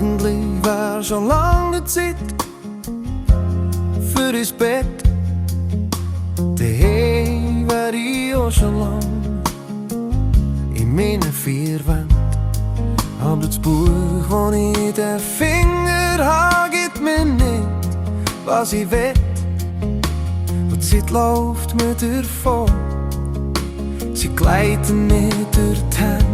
Eigentlich wär schon lange Zeit für ins Bett. Daheim wär ich auch schon lang in meinen vier Wänden. Aber das Buch, das ich in den Finger habe, gibt mir nicht, was ich will. Und die Zeit läuft mir davon, sie gleiten mir durch die Hände.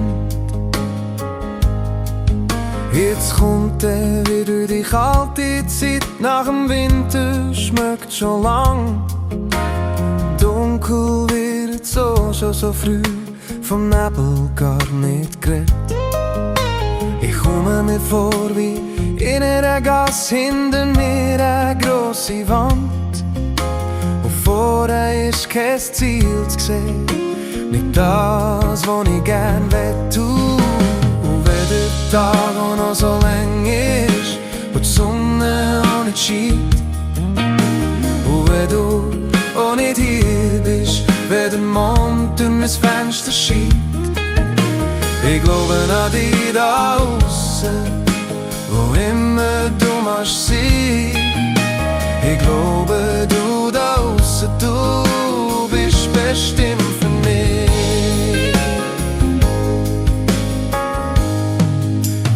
Jetzt kommt wieder die kalte Zeit, nach dem Winter schmeckt schon lang. Dunkel wird schon so früh, vom Nebel gar nicht geredet. Ich komme mir vor wie in einer Gasse, hinter mir eine grosse Wand. Und vorher ist kein Ziel zu sehen, nicht das, was ich gern tun. Und wenn der Tag auch noch so lang ist und die Sonne auch nicht scheint, und wenn du auch nicht hier bist, wenn der Mond durch mein Fenster scheint, ich glaube an dich da aussen, wo immer du magst sein. Ich glaube, du da aussen, du bist bestimmt für mich.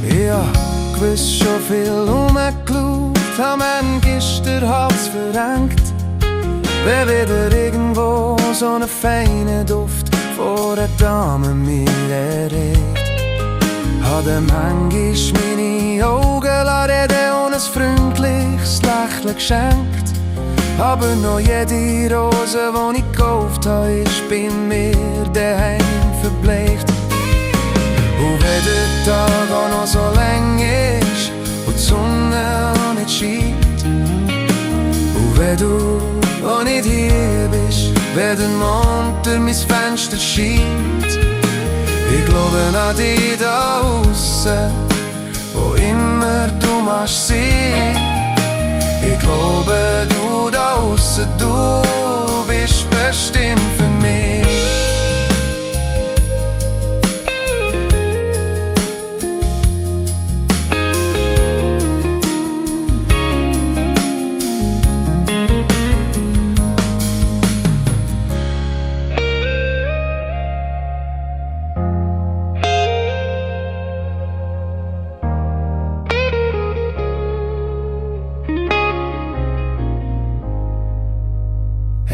Ich hab gewiss schon viel rumgeschaut, hab manchmal den Hals verrenkt, wenn wieder irgendwo so einen feinen Duft vor der Dame mir erregt. Habe manchmal meine Augen reden und ein freundliches Lächeln geschenkt. Aber noch jede Rose, die ich gekauft habe, ist bei mir daheim verbleicht. Und wenn der Tag auch noch so lang ist und die Sonne auch nicht scheint, und wenn du auch nicht hier bist, wenn der Mond durch mein Fenster scheint, ich glaube an dich da aussen, wo immer du magst sein. Ich glaube, du da aussen, du bist bestimmt für mich.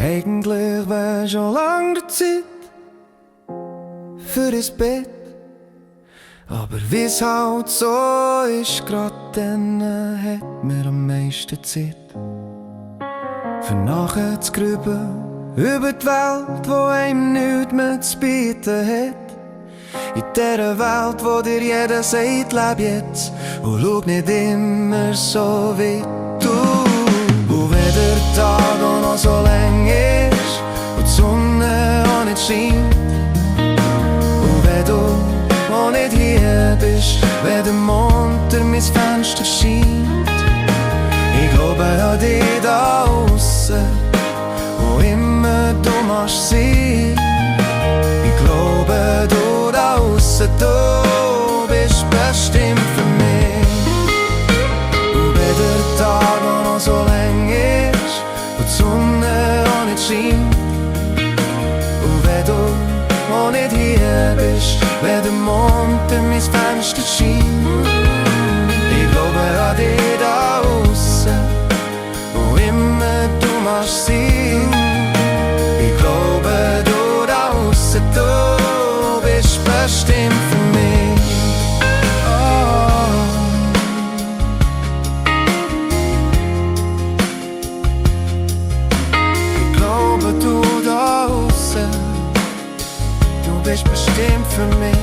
Eigentlich wär schon lang die Zeit für ins Bett, aber wie's halt so ist, grad dann hat mir am meisten Zeit für nachher zu grübeln über die Welt, wo einem nichts mehr zu bieten hat. In dieser Welt, wo dir jeder sagt, leb jetzt und schau nicht immer so wie du. Und wenn der Tag auch noch so lang ist und die Sonne auch nicht scheint, und wenn du auch nicht hier bist, wenn der Mond durch mein Fenster scheint, ich glaube an dich da aussen, wo immer du magst sein. Ich glaube, du da aussen, du bist bestimmt für mich. Und wenn der Tag auch noch so lang ist und die Sonne auch nicht scheint, und wenn du auch nicht hier bist, wenn der Mond durch mein Fenster scheint, ich glaube an dich da aussen, wo immer du magst sein. Ich glaube, du da aussen, du bist bestimmt für mich. Ich glaube, du da aussen, du bist bestimmt für mich.